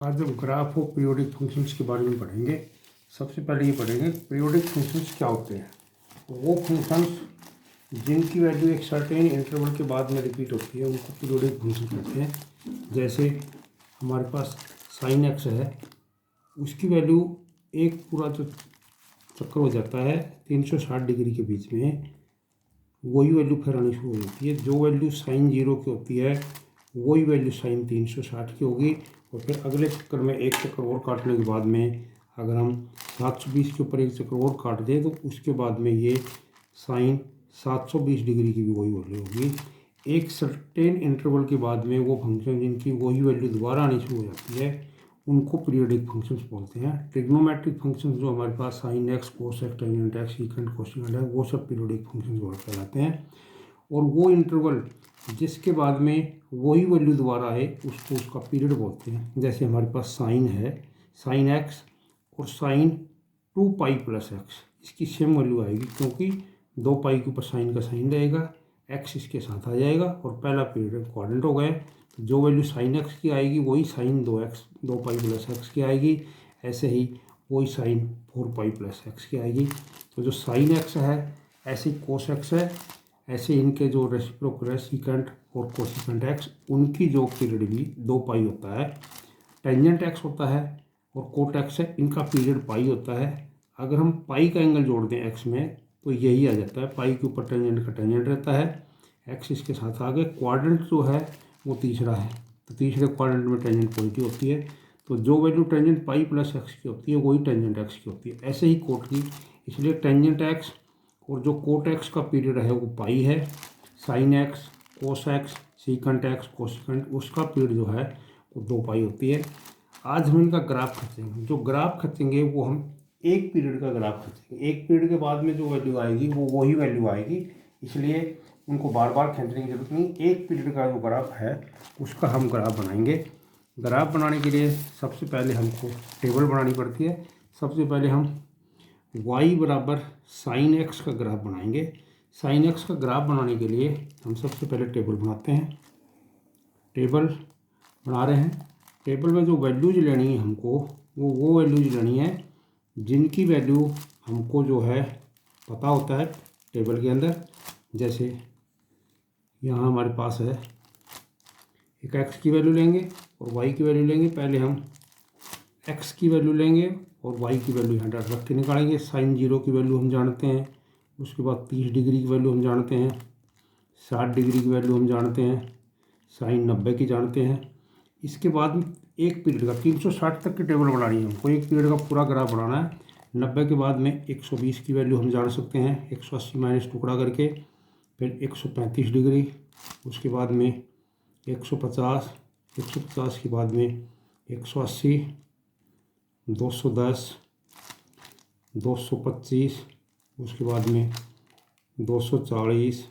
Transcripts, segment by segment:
आज हम graph of periodic functions के बारे में पढ़ेंगे। सबसे पहले ये पढ़ेंगे पीरियोडिक फंक्शंस क्या होते हैं। वो फंक्शंस जिनकी वैल्यू एक सर्टेन इंटरवल के बाद में रिपीट होती है उनको पीरियोडिक फंक्शन कहते हैं। जैसे हमारे पास साइन एक्स है, उसकी वैल्यू एक पूरा जो चक्कर हो जाता है 360 डिग्री के बीच में, वही वैल्यू फिर आनी शुरू हो जाती है। जो वैल्यू साइन 0 की होती है वही वैल्यू साइन 360 की होगी। और फिर अगले चक्कर में एक चक्कर और काटने के बाद में अगर हम 720 के ऊपर एक चक्कर और काट दें तो उसके बाद में ये साइन 720 डिग्री की भी वही वैल्यू होगी। एक सर्टेन इंटरवल के बाद में वो फंक्शन जिनकी वही वैल्यू दोबारा आनी शुरू हो जाती है उनको पीरियोडिक फंक्शंस बोलते हैं। ट्रिग्नोमेट्रिक फंक्शंस जो हमारे पास sine x, cos x, tangent x, secant, cosecant है, वो सब पीरियोडिक फंक्शंस कहलाते हैं। और वो इंटरवल जिसके बाद में वही वैल्यू दोबारा आए उसको उसका पीरियड बोलते हैं। जैसे हमारे पास साइन है, साइन एक्स और साइन 2 पाई प्लस एक्स, इसकी सेम वैल्यू आएगी क्योंकि 2 पाई के ऊपर साइन का साइन रहेगा, एक्स इसके साथ आ जाएगा और पहला पीरियड कोऑर्डिनेट हो गए। तो जो वैल्यू साइन एक्स की आएगी वही sign 2x 2 pi plus x की आएगी। ऐसे ही वही साइन 4 पाई प्लस एक्स की आएगी। तो जो साइन एक्स है ऐसे ही कोस एक्स है, ऐसे इनके जो रेसिप्रोकल है सीकेंट और कोसेकेंट एक्स, उनकी जो पीरियड भी 2 पाई होता है। टेंजेंट एक्स होता है और कोट एक्स है, इनका पीरियड पाई होता है। अगर हम पाई का एंगल जोड़ दें एक्स में तो यही आ जाता है, पाई के ऊपर टेंजेंट का टेंजेंट रहता है, एक्स इसके साथ आगे। क्वाड्रेंट जो है वो तीसरा है, तो तीसरे क्वाड्रेंट में टेंजेंट पॉजिटिव होती है। तो जो value tangent pi plus x की होती है वही टेंजेंट एक्स की होती है। ऐसे ही कोट की, इसलिए टेंजेंट एक्स और जो कोट एक्स का पीरियड है वो पाई है। Sign x, cos x, secant x, cosecant, उसका पीरियड जो है वो 2 पाई होती है। आज हम इनका ग्राफ खींचेंगे। जो ग्राफ खींचेंगे वो हम एक पीरियड का ग्राफ खींचेंगे। एक पीरियड के बाद में जो वैल्यू आएगी वो वही वैल्यू आएगी, इसलिए उनको बार बार खींचने की जरूरत नहीं। एक पीरियड का जो ग्राफ है उसका हम ग्राफ बनाएंगे। ग्राफ बनाने के लिए सबसे पहले हमको टेबल बनानी पड़ती है। सबसे पहले हम y बराबर साइन एक्स का ग्राफ बनाएंगे। साइन एक्स का ग्राफ बनाने के लिए हम सबसे पहले टेबल बनाते हैं। टेबल बना रहे हैं। टेबल में जो वैल्यूज लेनी है हमको वो वैल्यूज लेनी है जिनकी वैल्यू हमको जो है पता होता है टेबल के अंदर। जैसे यहाँ हमारे पास है एक एक्स की वैल्यू लेंगे और वाई की वैल्यू लेंगे। पहले हम एक्स की वैल्यू लेंगे और वाई की वैल्यू यहाँ डट रख के निकालेंगे। साइन 0 की वैल्यू हम जानते हैं, उसके बाद 30 डिग्री की वैल्यू हम जानते हैं, 60 डिग्री की वैल्यू हम जानते हैं, साइन 90 की जानते हैं। इसके बाद एक पीरियड का 360 तक की टेबल बनानी है हमको। एक पीरियड का पूरा ग्राफ बनाना है। 90 के बाद में 120 की वैल्यू हम जान सकते हैं, 180 माइनस टुकड़ा करके, फिर 135 डिग्री, उसके बाद में 150, 150 के बाद में 180, 210, 225, उसके बाद में 240,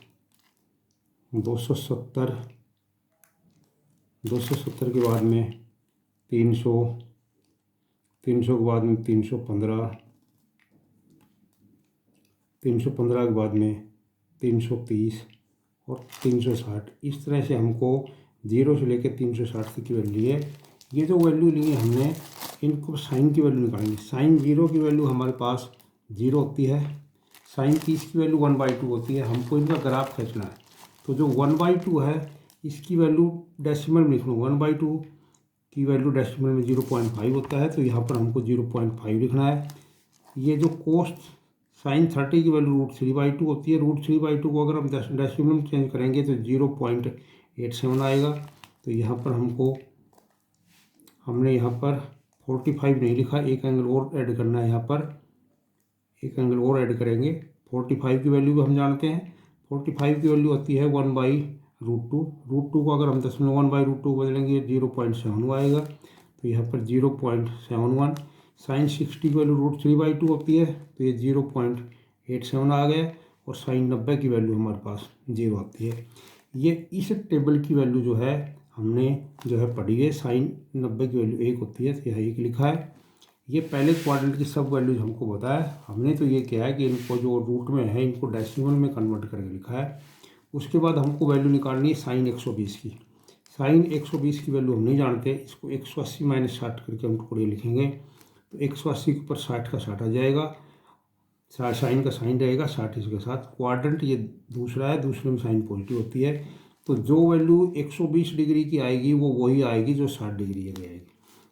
270, 270 के बाद में 300, 300 के बाद में 315, 315 के बाद में 330 और 360। इस तरह से हमको 0 से लेकर 360 तक की वैल्यू ली है। ये जो वैल्यू ली है हमने, इनको साइन की वैल्यू निकालेंगे। साइन 0 की वैल्यू हमारे पास 0 होती है, साइन 30 की वैल्यू 1/2 होती है। हमको इनका ग्राफ खींचना है। तो जो 1/2 है इसकी वैल्यू डेसिमल में लिख लो। 1/2 की वैल्यू डेसिमल में 0.5 होता है, तो यहाँ पर हमको 0.5 लिखना है। ये जो कोस साइन 30 की वैल्यू √3/2 होती है। √3/2 को अगर हम डेसिमल में चेंज करेंगे तो 0.87 आएगा। तो यहाँ पर हमने यहाँ पर 45 नहीं लिखा, एक एंगल और ऐड करना है। यहाँ पर एक एंगल और ऐड करेंगे। 45 की वैल्यू भी हम जानते हैं। 45 की वैल्यू होती है 1/√2। √2 को अगर हम 1/√2 बदलेंगे 0.7 आएगा। तो यहाँ पर 0.71। साइन 60 की वैल्यू √3/2 होती है, तो ये 0.87 आ गया। और साइन 90 की वैल्यू हमारे पास 0 आती है। ये इस टेबल की वैल्यू जो है हमने जो है पढ़ी है। साइन 90 की वैल्यू 1 होती है, तो यहाँ 1 लिखा है। ये पहले क्वाड्रेंट की सब वैल्यूज हमको बताया हमने। तो ये क्या है कि इनको जो रूट में है इनको डेसिमल में कन्वर्ट करके लिखा है। उसके बाद हमको वैल्यू निकालनी है साइन 120 की। साइन 120 की वैल्यू हम नहीं जानते, इसको 180 माइनस 60 करके हम टुकड़े लिखेंगे। तो 180 के ऊपर 60 का 60 आ जाएगा, साइन का साइन रहेगा 60 इसके साथ। क्वाड्रेंट ये दूसरा है, दूसरे में साइन पॉजिटिव होती है। तो जो वैल्यू 120 डिग्री की आएगी वो वही आएगी जो 60 डिग्री की आएगी।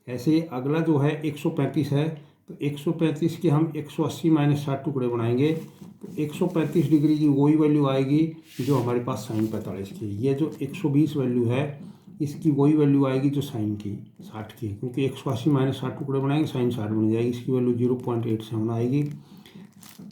ऐसे ही अगला जो है 135 है, तो 135 के हम 180 माइनस 60 टुकड़े बनाएंगे, तो 135 डिग्री की वही वैल्यू आएगी जो हमारे पास साइन 45 की। ये जो 120 वैल्यू है इसकी वही वैल्यू आएगी जो साइन की 60 की, क्योंकि 180 माइनस 60 टुकड़े बनाएंगे साइन 60 बन जाएगी, इसकी वैल्यू 0.87 आएगी।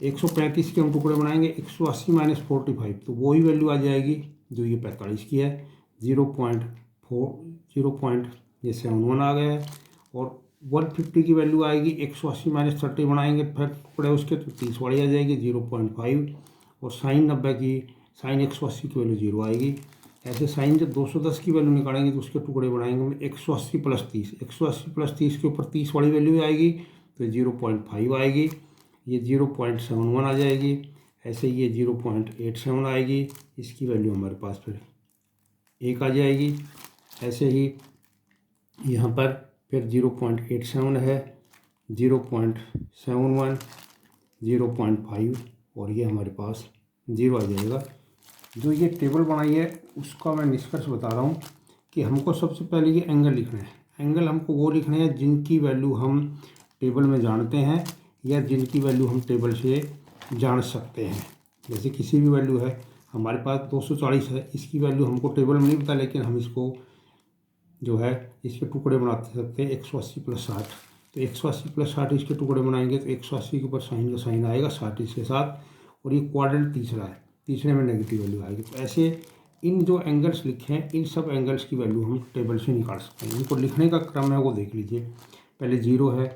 135 के हम टुकड़े बनाएंगे 180 माइनस 45, तो वही वैल्यू आ जाएगी जो ये 45 की है, 0.71 आ गया है। और 150 की वैल्यू आएगी 180 माइनस 30 बनाएंगे फिर टुकड़े उसके, तो 30 वाली आ जाएगी 0.5। और साइन 90 की, साइन 180 की वैल्यू 0 आएगी। ऐसे साइन जब 210 की वैल्यू निकालेंगे तो उसके टुकड़े बनाएंगे 180 प्लस 30, 180 प्लस 30 के ऊपर 30 वाली वैल्यू आएगी तो 0.5 आएगी, ये 0.71 आ जाएगी। ऐसे ये 0.87 आएगी, इसकी वैल्यू हमारे पास फिर 1 आ जाएगी। ऐसे ही यहाँ पर फिर 0.87 है, 0.71, 0.5 और ये हमारे पास 0 आ जाएगा। जो ये टेबल बनाई है उसका मैं निष्कर्ष बता रहा हूँ कि हमको सबसे पहले ये एंगल लिखना है। एंगल हमको वो लिखने हैं जिनकी वैल्यू हम टेबल में जानते हैं या जिनकी वैल्यू हम टेबल से जान सकते हैं। जैसे किसी भी वैल्यू है, हमारे पास 240 है, इसकी वैल्यू हमको टेबल में नहीं पता, लेकिन हम इसको जो है इसके टुकड़े बनाते सकते हैं 180 प्लस 60। तो 180 प्लस 60 इसके टुकड़े बनाएंगे तो 180 के ऊपर साइन का साइन आएगा 60 इसके साथ। और ये क्वाड्रेंट तीसरा है, तीसरे में नेगेटिव वैल्यू आएगी। तो ऐसे इन जो एंगल्स लिखे हैं इन सब एंगल्स की वैल्यू हम टेबल से निकाल सकते हैं। इनको लिखने का क्रम है वो देख लीजिए। पहले 0 है,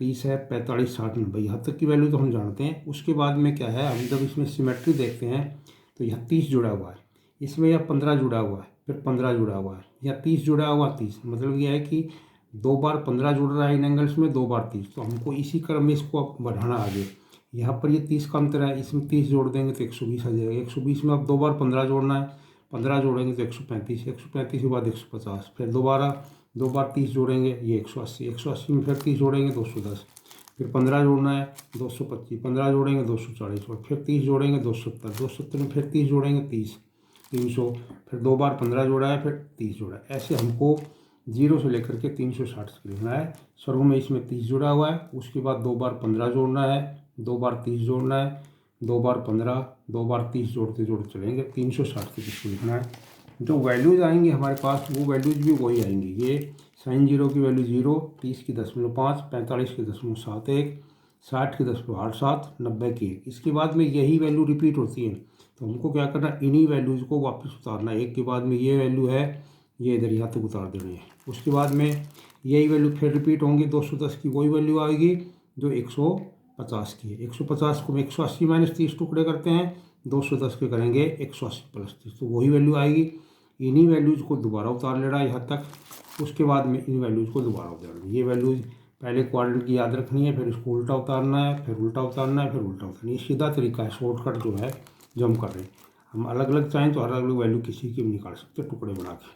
30 है, 45, 60, 90, यहाँ तक की वैल्यू तो हम जानते हैं। उसके बाद में क्या है, हम जब इसमें सिमेट्री देखते हैं तो यहाँ 30 जुड़ा हुआ है, इसमें यह 15 जुड़ा हुआ है, फिर 15 जुड़ा हुआ है, या 30 जुड़ा हुआ 30। मतलब यह है कि 2 बार 15 जुड़ रहा है इन एंगल्स में, 2 बार 30। तो हमको इसी क्रम में इसको बढ़ाना आगे। यहाँ पर ये 30 का अंतर है, इसमें 30 जोड़ देंगे तो 120 आ जाएगा। 120 में अब 2 बार 15 जोड़ना है, 15 जोड़ेंगे तो 135, 135 के बाद 150, फिर दोबारा 2 बार 30 जोड़ेंगे ये 180, 180 में फिर 30 जोड़ेंगे 210, फिर 15 जोड़ना है 225, 15 जोड़ेंगे 240, और फिर 30 जोड़ेंगे 270, 270 में फिर 30 जोड़ेंगे 30, 300, फिर 2 बार 15 जोड़ा है, फिर 30 जोड़ा है। ऐसे हमको 0 से लेकर के 360 तक लिखना है। शुरू में इसमें 30 जुड़ा हुआ है, उसके बाद 2 बार 15 जोड़ना है, 2 बार 30 जोड़ना है, 2 बार 15, 2 बार 30 जोड़ते जोड़ते चलेंगे 360 तक इसको लिखना है। जो वैल्यूज आएंगी हमारे पास वो वैल्यूज भी वही आएंगी। ये साइन 0 की वैल्यू 0, 30 की 0.5, 45 की 0.71, 60 की 0.87, 90 की 1। इसके बाद में यही वैल्यू रिपीट होती है, तो हमको क्या करना है, इन्हीं वैल्यूज़ को वापस उतारना है। एक के बाद में ये वैल्यू है, ये इधर यहाँ तक उतार देनी है। उसके बाद में यही वैल्यू फिर रिपीट होंगी, 210 की वही वैल्यू आएगी जो 150 की है। 150 को 180 माइनस 30 टुकड़े करते हैं, 210 के करेंगे 180 प्लस 30, तो वही वैल्यू आएगी। इन्हीं वैल्यूज़ को दोबारा उतार लेना है यहाँ तक। उसके बाद में इन वैल्यूज़ को दोबारा उतारना है। ये वैल्यूज़ पहले क्वाड्रेंट की याद रखनी है, फिर इसको उल्टा उतारना है, फिर उल्टा उतारना है, फिर उल्टा उतारना है। ये सीधा तरीका है, शॉर्टकट जो है जो हम कर रहे हैं। हम अलग अलग चाहें तो अलग अलग वैल्यू किसी की भी निकाल सकते हैं टुकड़े बना के।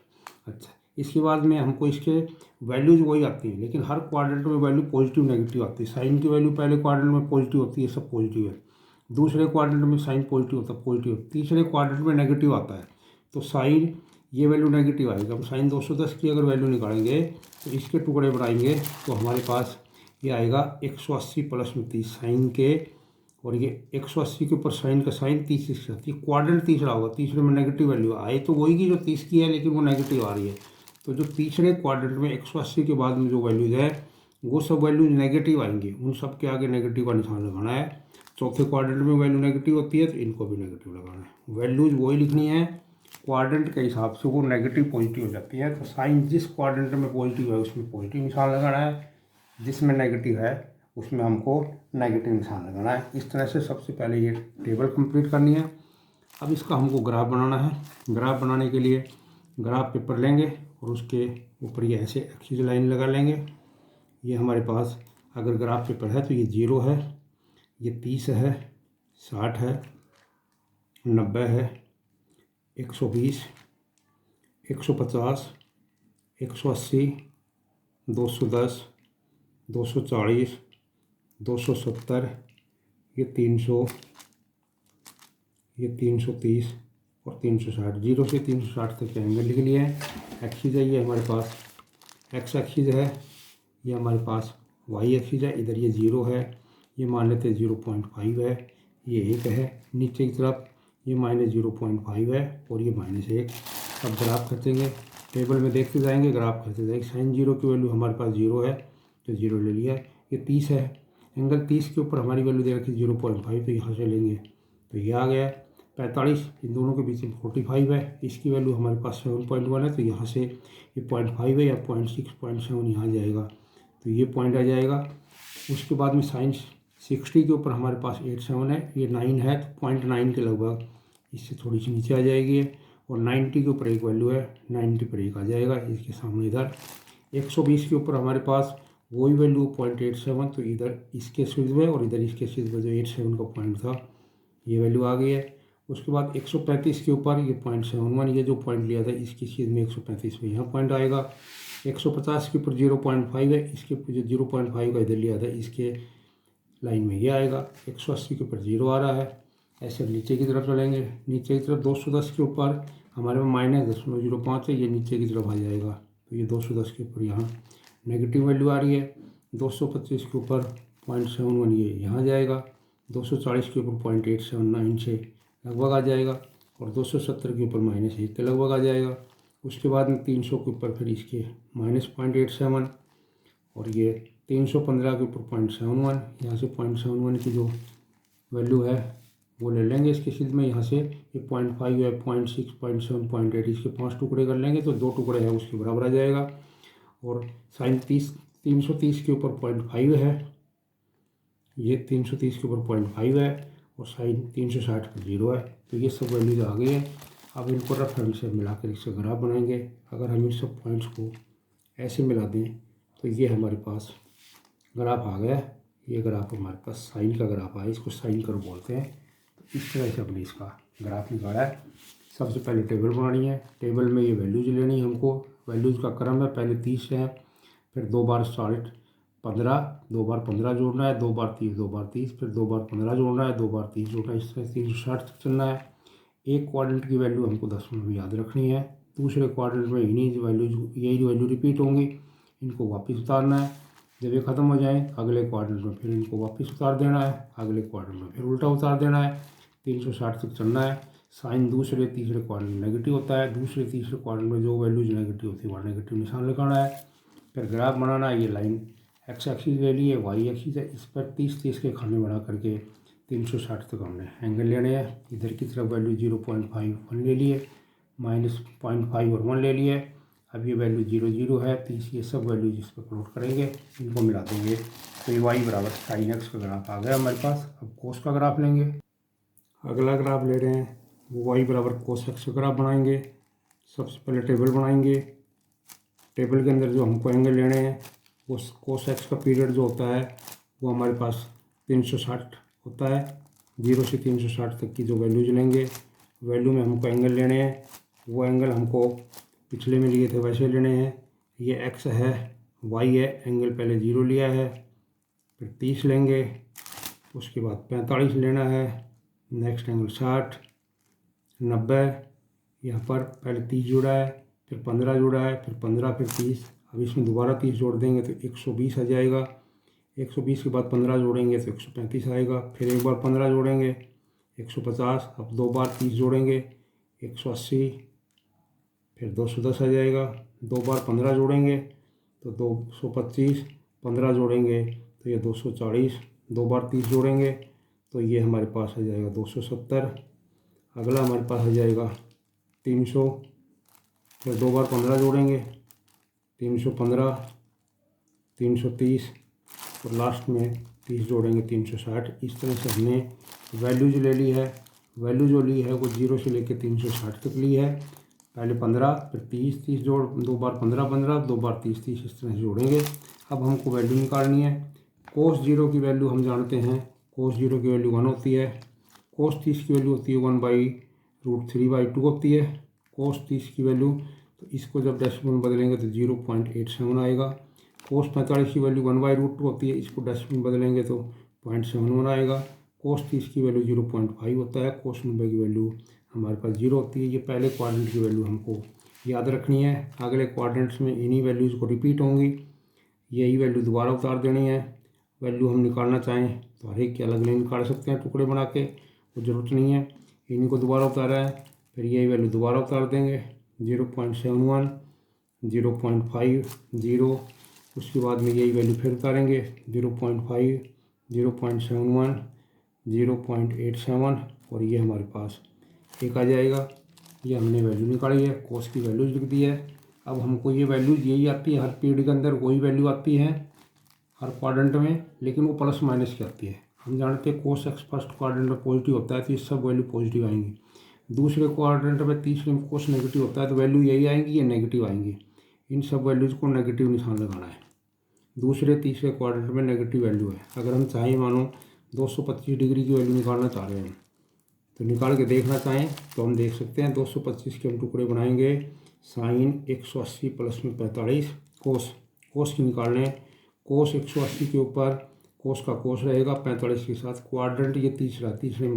अच्छा, इसके बाद में हमको इसके वैल्यूज वही आती हैं, लेकिन हर क्वाड्रेंट में वैल्यू पॉजिटिव नेगेटिव आती है। साइन की वैल्यू पहले क्वाड्रेंट में पॉजिटिव होती है, सब पॉजिटिव है। दूसरे क्वाड्रेंट में साइन पॉजिटिव होता है, पॉजिटिव। तीसरे क्वाड्रेंट में नेगेटिव आता है, तो साइन ये वैल्यू नेगेटिव आएगा। हम साइन 210 की अगर वैल्यू निकालेंगे तो इसके टुकड़े बनाएंगे तो हमारे पास ये आएगा 180 प्लस में 30 साइन के, और ये 180 के ऊपर साइन का साइन 30 के साथ। ये क्वाड्रेंट तीसरा होगा, तीसरे में नेगेटिव वैल्यू आए तो वही की जो 30 की है, लेकिन वो नेगेटिव आ रही है। तो जो तीसरे क्वाड्रेंट में 180 के बाद में जो वैल्यूज है वो सब वैल्यूज नेगेटिव आएंगी, उन सब के आगे नेगेटिव का निशान लगाना है। चौथे क्वाड्रेंट में वैल्यू नेगेटिव होती है तो इनको भी नेगेटिव लगाना है। वैल्यूज वही लिखनी है, क्वाड्रेंट के हिसाब से वो नेगेटिव पॉजिटिव हो जाती है। तो साइन जिस क्वाड्रेंट में पॉजिटिव है उसमें पॉजिटिव निशान लगाना है, जिसमें नेगेटिव है उसमें हमको नेगेटिव निशान लगाना है। इस तरह से सबसे पहले ये टेबल कंप्लीट करनी है। अब इसका हमको ग्राफ बनाना है। ग्राफ बनाने के लिए ग्राफ पेपर लेंगे और उसके ऊपर ये ऐसे एक्सिस लाइन लगा लेंगे। ये हमारे पास अगर ग्राफ पेपर है तो ये 0 है, ये 30 है, 60 है, 90 है, 120, 150, 180, 210, 240, 270, ये 300, ये 330 और 360। 0 से 360 तक के एंगल लिख लिए हैं। एक्सिस है ये हमारे पास, एक्स एक्सिस है, ये हमारे पास वाई एक्सिस है। इधर ये 0 है, ये मान लेते हैं 0.5 है, ये 1 है। नीचे की तरफ ये -0.5 है और ये -1। अब ग्राफ खींचेंगे, टेबल में देखते जाएंगे, ग्राफ खींचते जाएंगे। साइन 0 की वैल्यू हमारे पास 0 है तो 0 ले लिया। ये 30 है, एंगल 30 के ऊपर हमारी वैल्यू दे रखी 0.5, तो यहाँ से लेंगे तो ये आ गया। 45, इन दोनों के बीच में 45 है, इसकी वैल्यू हमारे पास 7.1 है, तो यहाँ से ये 0.5 है या 0.6, 0.7 यहाँ जाएगा, तो ये पॉइंट आ जाएगा। उसके बाद में साइन 60 के ऊपर हमारे पास 87 है, ये 9 है, तो 0.9 के लगभग, इससे थोड़ी सी नीचे आ जाएगी। और 90 के ऊपर एक वैल्यू है, 90 पर एक आ जाएगा इसके सामने। इधर 120 के ऊपर हमारे पास वही वैल्यू 0.87, तो इधर इसके स्विच में और इधर इसके स्विच में जो 87 का पॉइंट था ये वैल्यू आ गई है। उसके बाद 135 के ऊपर ये 0.71, ये जो पॉइंट लिया था इसकी चीज़ में 135 में यहाँ पॉइंट आएगा। 150 के ऊपर 0.5 है, इसके जो 0.5 का इधर लिया था इसके लाइन में ये आएगा। 180 के ऊपर 0 आ रहा है। ऐसे नीचे की तरफ चलेंगे, नीचे की तरफ 210 के ऊपर हमारे में -0.05 है, ये नीचे की तरफ आ जाएगा, तो ये 210 के ऊपर यहाँ नेगेटिव वैल्यू आ रही है। 225 के ऊपर 0.71 ये यहाँ जाएगा। 240 के ऊपर 0.879 से लगभग आ जाएगा और 270 के ऊपर -1 के लगभग आ जाएगा। उसके बाद में 300 के ऊपर फिर इसके -0.87 और ये 315 के ऊपर 0.71, यहाँ से 0.71 की जो वैल्यू है वो ले लेंगे इसके सिद्ध में। यहाँ से ये 0.5 है, 0.6, 0.7, 0.8, इसके 5 टुकड़े कर लेंगे तो 2 टुकड़े हैं उसके बराबर आ जाएगा। और साइन 330 के ऊपर 0.5 है, ये 330 के ऊपर 0.5 है और साइन 360 पर 0 है, तो ये सब वैल्यूज आ गई है। अब इनको रेफरेंस से मिलाकर इससे ग्राफ बनाएंगे। अगर हम इन सब पॉइंट्स को ऐसे मिला दें तो ये हमारे पास ग्राफ आ गया। ये ग्राफ हमारे पास साइन का ग्राफ आया, इसको साइन कर्व बोलते हैं। तो इस तरह से हमने इसका ग्राफ निकाला है। सबसे पहले टेबल बनानी है, टेबल में ये वैल्यूज लेनी है हमको। वैल्यूज का क्रम है, पहले 30 है, फिर 2 बार 15, 2 बार 15 जोड़ना है, 2 बार 30, 2 बार 30, फिर 2 बार 15 जोड़ना है, 2 बार 30 जोड़ना है, इस तरह 360 तक चलना है। एक क्वाड्रेंट की वैल्यू हमको 10 में याद रखनी है, दूसरे क्वाड्रेंट में यही वैल्यू रिपीट होंगी, इनको वापस उतारना है। जब ये ख़त्म हो जाए अगले क्वाड्रेंट में फिर इनको वापस उतार देना है, अगले क्वाड्रेंट में फिर उल्टा उतार देना है। 360 तक चलना है। साइन दूसरे तीसरे क्वाड्रेंट में नेगेटिव होता है, दूसरे तीसरे क्वाड्रेंट में जो वैल्यूज नेगेटिव होती है वहाँ नेगेटिव निशान लगाना है। फिर ग्राफ बनाना है। ये लाइन एक्स एक्सिस ले लिए, वाई एक्सिस है, इस पर 30 के खाने बना करके 360 तक हमने एंगल लेने हैं। इधर की तरफ वैल्यू 0.51 ले लिए, -0.5 और 1 ले लिए। अब ये वैल्यू 0 है, 30, ये सब वैल्यूज इस पर प्लॉट करेंगे, इनको मिला देंगे तो ये वाई बराबर साइन एक्स का ग्राफ आ गया हमारे पास। अब कोस का ग्राफ लेंगे। अगला ग्राफ ले रहे हैं, वो वाई बराबर कोस एक्स का ग्राफ बनाएंगे। सबसे पहले टेबल बनाएंगे। टेबल के अंदर जो हमको एंगल लेने हैं वो कोस एक्स का पीरियड जो होता है वो हमारे पास 360 होता है। 0 से 360 तक की जो वैल्यूज लेंगे, वैल्यू में हमको एंगल लेने हैं। वो एंगल हमको पिछले में लिए थे वैसे लेने हैं। ये एक्स है, वाई है, एंगल पहले 0 लिया है, फिर 30 लेंगे, उसके बाद 45 लेना है, नेक्स्ट एंगल 60, 90, यहाँ पर पहले 30 जोड़ा है, फिर 15 जोड़ा है, फिर 15, फिर 30। अब इसमें दोबारा 30 जोड़ देंगे तो 120 आ जाएगा। 120 के बाद 15 जोड़ेंगे तो 135 आएगा। फिर एक बार 15 जोड़ेंगे 150। अब 2 बार 30 जोड़ेंगे 180, फिर 210 आ जाएगा। 2 बार 15 जोड़ेंगे तो 225, 15 जोड़ेंगे तो ये 240, 2 बार 30 जोड़ेंगे तो ये हमारे पास आ जाएगा 270। अगला हमारे पास आ जाएगा 300, फिर 2 बार 15 जोड़ेंगे 315, 330 और लास्ट में 30 जोड़ेंगे 360। इस तरह से हमने वैल्यूज ले ली है। वैल्यू जो ली है वो 0 से लेकर 360 तक ली है। पहले 15, फिर 30, 30 जोड़, 2 बार 15, 15, 2 बार 30, 30, इस तरह से जोड़ेंगे। अब हमको वैल्यू निकालनी है। कोस 0 की वैल्यू हम जानते हैं, कोस 0 की वैल्यू 1 होती है। कोस 30 की वैल्यू होती है 1/√3/2 होती है। कोस 30 की वैल्यू तो इसको जब डेसिमल में बदलेंगे तो 0.87 आएगा। कोस 45 की वैल्यू 1/√2 होती है, इसको डेसिमल में बदलेंगे तो 0.71 आएगा। कोस 30 की वैल्यू 0.5 होता है। कोस 90 की वैल्यू हमारे पास 0 होती है। ये पहले क्वाड्रेंट की वैल्यू हमको याद रखनी है। अगले क्वाड्रेंट्स में इन्हीं वैल्यूज़ को रिपीट होंगी, यही वैल्यू दोबारा उतार देनी है। वैल्यू हम निकालना चाहें तो हर एक के अलग अलग निकाल सकते हैं टुकड़े बना के, वो ज़रूरत नहीं है। इन्हीं को दोबारा उतारा है, फिर यही वैल्यू दोबारा उतार देंगे 0.71, 0.5, 0। उसके बाद में यही वैल्यू फिर उतारेंगे 0.5, 0.71, 0.87 और ये हमारे पास एक आ जाएगा। ये हमने वैल्यू निकाली है, कोस की वैल्यूज लिख दी है। अब हमको ये वैल्यूज यही आती है, हर पीरियड के अंदर वही वैल्यू आती है हर क्वाड्रेंट में, लेकिन वो प्लस माइनस की आती है। हम जानते हैं कोस एक्स फर्स्ट क्वाड्रेंट में पॉजिटिव होता है तो ये सब वैल्यू पॉजिटिव आएंगी। दूसरे क्वाड्रेंट में तीसरे में कोस नेगेटिव होता है तो वैल्यू यही आएंगी, ये नेगेटिव आएंगी। इन सब वैल्यूज़ को नेगेटिव निशान लगाना है। दूसरे तीसरे क्वाड्रेंट में नेगेटिव वैल्यू है। अगर हम चाहें मानो 225 डिग्री की वैल्यू निकालना चाह रहे हैं तो निकाल के देखना चाहें तो हम देख सकते हैं। 225 के हम टुकड़े बनाएंगे, साइन 180 प्लस में 45, कोस की निकालने। कोस 180 के ऊपर कोस का कोस रहेगा 45 के साथ। क्वाड्रेंट ये तीसरे में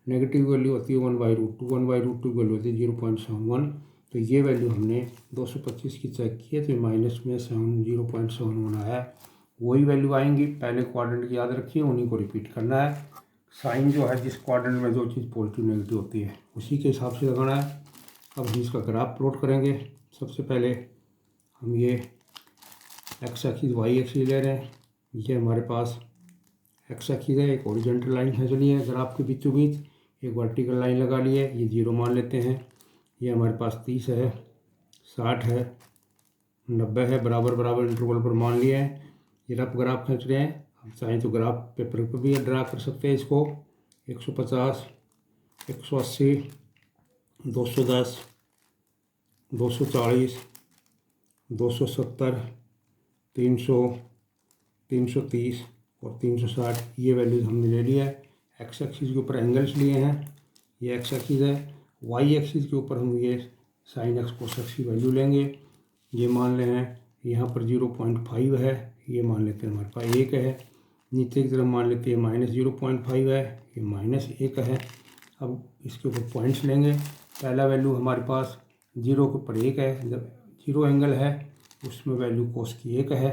नेगेटिव वैल्यू होती है 1/√2, 1/√2 की वैल्यू होती है 0.71। तो ये वैल्यू हमने 225 की चेक की है तो माइनस में 0.71 आया है। वही वैल्यू आएंगी, पहले क्वाड्रेंट की याद रखिए, उन्हीं को रिपीट करना है। साइन जो है जिस क्वाड्रेंट में जो चीज़ पॉजिटिव नेगेटिव होती है उसी के हिसाब से लगाना है। अब हम इसका ग्राफ प्लॉट करेंगे। सबसे पहले हम ये एक्स एक्सिस वाई एक्सिस ले रहे हैं। ये हमारे पास एक्स एक्सिस है, एक हॉरिजॉन्टल लाइन खींच ली है ग्राफ के बीचों बीच, एक वर्टिकल लाइन लगा ली है। ये 0 मान लेते हैं। ये हमारे पास 30 है, 60 है, 90 है, बराबर बराबर इंटरवल पर मान लिए हैं। ये रफ ग्राफ खींच रहे हैं। हम चाहें तो ग्राफ पेपर पर भी ड्रा कर सकते हैं इसको। 150, 180, 210, 240, 270, 300, 330 और 360 ये वैल्यूज हमने ले लिया है। एक्स एक्सिस के ऊपर एंगल्स लिए हैं, ये एक्स एक्सिस है। वाई एक्सिस के ऊपर हम ये साइन एक्स कोस एक्स की वैल्यू लेंगे। ये मान रहे हैं यहाँ पर 0.5 है, ये मान लेते हैं हमारे पास 1 है। नीचे की तरफ मान लेते हैं -0.5 है, ये -1 है। अब इसके ऊपर पॉइंट्स लेंगे। पहला वैल्यू हमारे पास 0 के ऊपर 1 है, जब 0 एंगल है उसमें वैल्यू कोस की 1 है।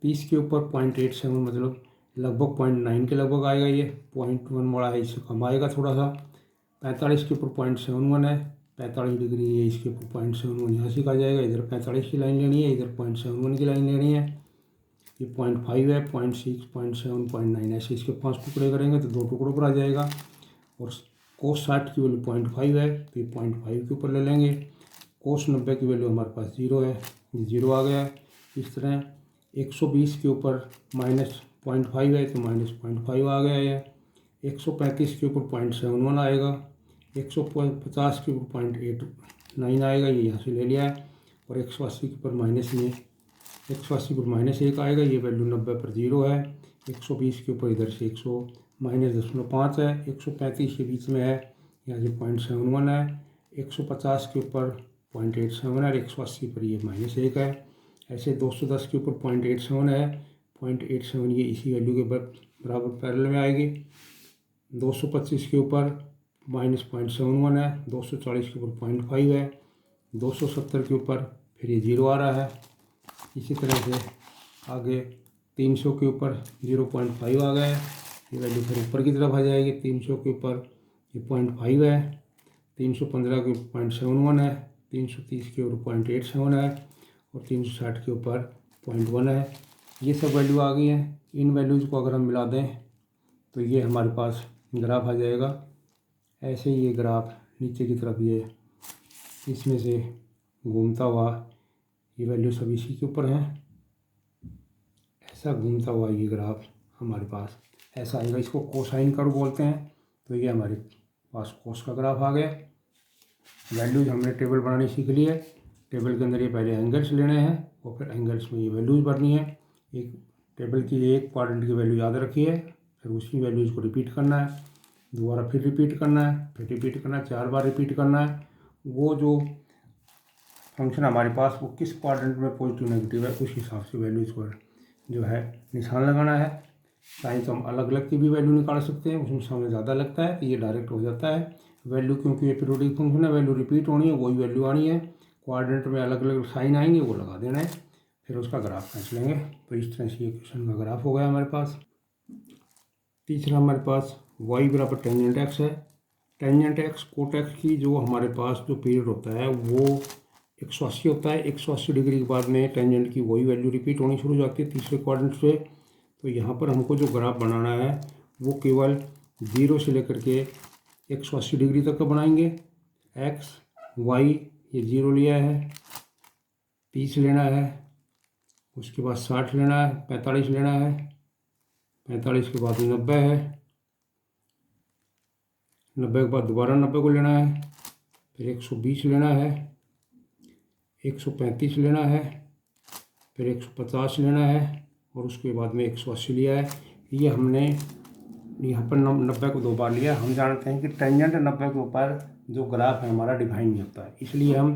30 के ऊपर 0.87 मतलब लगभग 0.9 के लगभग आएगा। ये 0.1 बड़ा है, इससे कम आएगा थोड़ा सा। 45 के ऊपर 0.71 है, 45 डिग्री है, इसके ऊपर 0.71 यहाँ से आ जाएगा। इधर 45 की लाइन लेनी है, इधर 0.71 की लाइन लेनी है। ये 0.5 है, 0.6, 0.7, 0.9 ऐसे इसके 5 टुकड़े करेंगे तो 2 टुकड़ों पर आ जाएगा। और कोस 60 की वैल्यू 0.5 है तो ये 0.5 के ऊपर ले लेंगे। कोस 90 की वैल्यू हमारे पास 0 है, ये 0 आ गया। इस तरह 120 के ऊपर -0.5 है तो -0.5 आ गया है। 135 के ऊपर 0.71 आएगा, 150 के ऊपर 0.89 आएगा, ये यहाँ से ले लिया है। और 180 के ऊपर माइनस में 180 पर -1 आएगा, ये वैल्यू 90 पर 0 है। 120 के ऊपर इधर से 100 -0.5 है, 135 के बीच में है, यहाँ से 0.71 है। 150 के ऊपर 0.87 है और 180 पर ये -1 है। ऐसे 210 के ऊपर 0.87 है, 0.87 ये इसी वैल्यू के बराबर पैरेलल में आएगी। 225 के ऊपर -0.71 है, 240 के ऊपर 0.5 है, 270 के ऊपर फिर ये 0 आ रहा है। इसी तरह से आगे 300 के ऊपर 0.5 आ गया है, ये वैल्यू फिर ऊपर की तरफ आ जाएगी। 300 के ऊपर ये 0.5 है, 315 के ऊपर 0.71 है, 330 के ऊपर 0.87 है और 360 के ऊपर 0.1 है। ये सब वैल्यू आ गई हैं। इन वैल्यूज़ को अगर हम मिला दें तो ये हमारे पास ग्राफ आ जाएगा। ऐसे ही ये ग्राफ नीचे की तरफ ये इसमें से घूमता हुआ, ये वैल्यू सब इसी के ऊपर हैं। ऐसा घूमता हुआ ये ग्राफ हमारे पास ऐसा आएगा, इसको कोसाइन कर्व बोलते हैं। तो ये हमारे पास कोस का ग्राफ आ गया। वैल्यूज हमने टेबल बनानी सीख ली है। टेबल के अंदर ये पहले एंगल्स लेने हैं और फिर एंगल्स में ये वैल्यूज भरनी है। एक टेबल की एक क्वाड्रेंट की वैल्यू याद रखिए, फिर उसी वैल्यूज को रिपीट करना है, दोबारा फिर रिपीट करना है, फिर रिपीट करना है, 4 बार रिपीट करना है। वो जो फंक्शन हमारे पास वो किस क्वाड्रेंट में पॉजिटिव नेगेटिव है, उस हिसाब से वैल्यू इसको जो है निशान लगाना है। साइन तो हम अलग अलग की भी वैल्यू निकाल सकते हैं, उसमें समय ज़्यादा लगता है तो ये डायरेक्ट हो जाता है। वैल्यू क्योंकि ये पीरियोडिक फंक्शन है, वैल्यू रिपीट होनी है, वही वैल्यू आनी है। क्वाड्रेंट में अलग अलग साइन आएंगे, वो लगा देना है, फिर उसका ग्राफ खींच लेंगे। तो इस तरह से ये क्वेश्चन का ग्राफ हो गया हमारे पास। तीसरा हमारे पास y बराबर टेंजेंट x है। टेंजेंट x कोट x की जो हमारे पास जो पीरियड होता है वो 180 होता है। 180 डिग्री के बाद में टेंजेंट की वही वैल्यू रिपीट होनी शुरू हो जाती है तीसरे क्वाड्रेंट से। तो यहाँ पर हमको जो ग्राफ बनाना है वो केवल 0 से लेकर के 180 डिग्री तक का बनाएंगे। x y ये 0 लिया है, 30 लेना है, उसके बाद 60 लेना है, 45 लेना है, 45 के बाद 90 है, 90 के बाद दोबारा 90 को लेना है, फिर 120 लेना है, 135 लेना है, फिर 150 लेना है और उसके बाद में 180 लिया है। ये हमने यहाँ पर 90 को 2 बार लिया। हम जानते हैं कि टेंजेंट 90 के ऊपर जो ग्राफ है हमारा डिफाइन नहीं होता है, इसलिए हम